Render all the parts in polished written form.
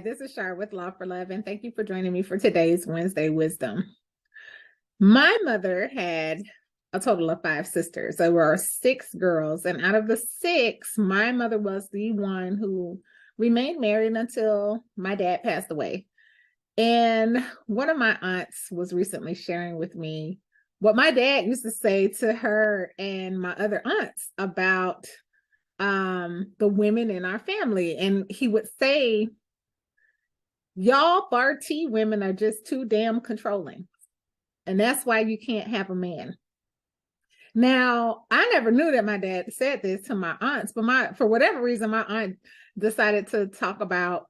Hi, this is Shar with Law for Love, and thank you for joining me for today's Wednesday Wisdom. My mother had a total of 5 sisters. There were 6 girls, and out of the 6, my mother was the one who remained married until my dad passed away. And one of my aunts was recently sharing with me what my dad used to say to her and my other aunts about the women in our family. And he would say, y'all bar T women are just too damn controlling. And that's why you can't have a man. Now, I never knew that my dad said this to my aunts, but for whatever reason, my aunt decided to talk about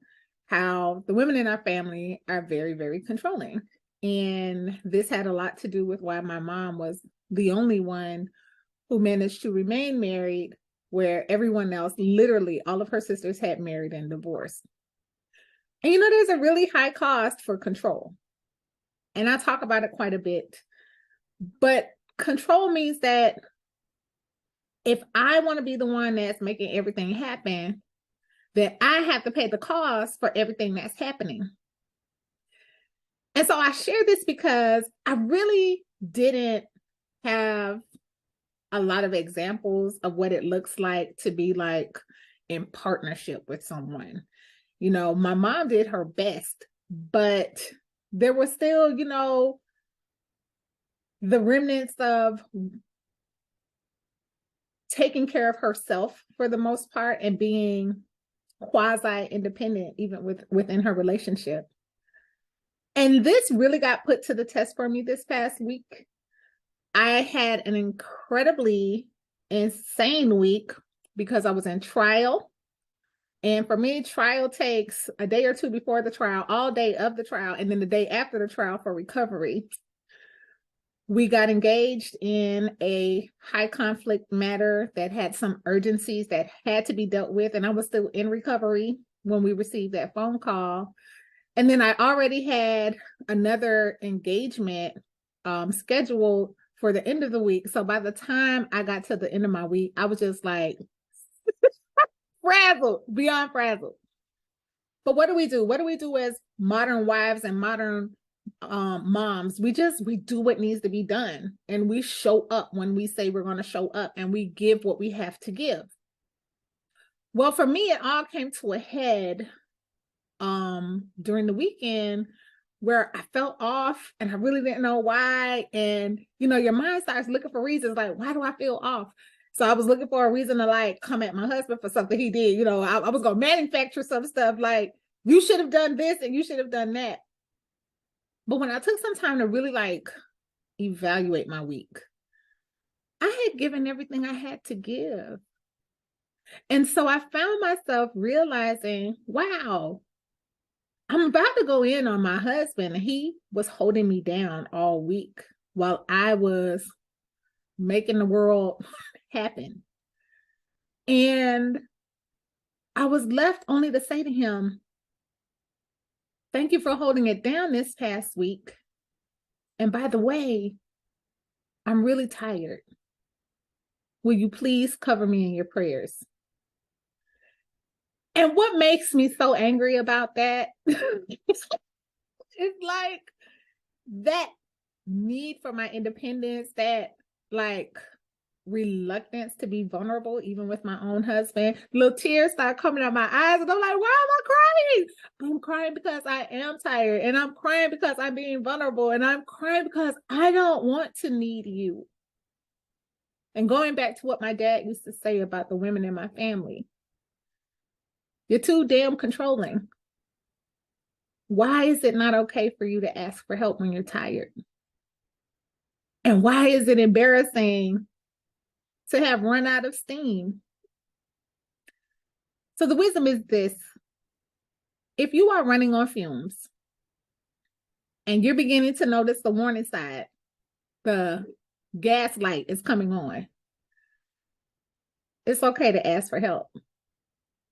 how the women in our family are very, very controlling. And this had a lot to do with why my mom was the only one who managed to remain married, where everyone else, literally all of her sisters, had married and divorced. And there's a really high cost for control. And I talk about it quite a bit. But control means that if I want to be the one that's making everything happen, then I have to pay the cost for everything that's happening. And so I share this because I really didn't have a lot of examples of what it looks like to be like in partnership with someone. My mom did her best, but there was still, the remnants of taking care of herself for the most part and being quasi-independent, even within her relationship. And this really got put to the test for me this past week. I had an incredibly insane week because I was in trial. And for me, trial takes a day or two before the trial, all day of the trial, and then the day after the trial for recovery. We got engaged in a high conflict matter that had some urgencies that had to be dealt with. And I was still in recovery when we received that phone call. And then I already had another engagement scheduled for the end of the week. So by the time I got to the end of my week, I was just like frazzled, beyond frazzled. But what do we do? What do we do as modern wives and modern moms? We do what needs to be done, and we show up when we say we're going to show up, and we give what we have to give. Well, for me, it all came to a head during the weekend, where I felt off and I really didn't know why. And your mind starts looking for reasons, like, why do I feel off? So I was looking for a reason to come at my husband for something he did. I was going to manufacture some stuff like, you should have done this and you should have done that. But when I took some time to really evaluate my week, I had given everything I had to give. And so I found myself realizing, wow, I'm about to go in on my husband. He was holding me down all week while I was making the world happen. And I was left only to say to him, thank you for holding it down this past week. And by the way, I'm really tired. Will you please cover me in your prayers? And what makes me so angry about that is that need for my independence, that reluctance to be vulnerable, even with my own husband. Little tears start coming out my eyes, and I'm like, why am I crying? I'm crying because I am tired, and I'm crying because I'm being vulnerable, and I'm crying because I don't want to need you. And going back to what my dad used to say about the women in my family, you're too damn controlling. Why is it not okay for you to ask for help when you're tired? And why is it embarrassing to have run out of steam? So the wisdom is this: if you are running on fumes and you're beginning to notice the warning sign, the gas light is coming on, it's okay to ask for help.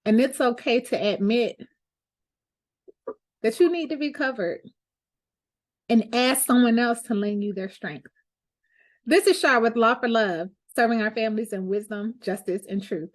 And it's okay to admit that you need to be covered and ask someone else to lend you their strength. This is Shar with Law for Love, serving our families in wisdom, justice, and truth.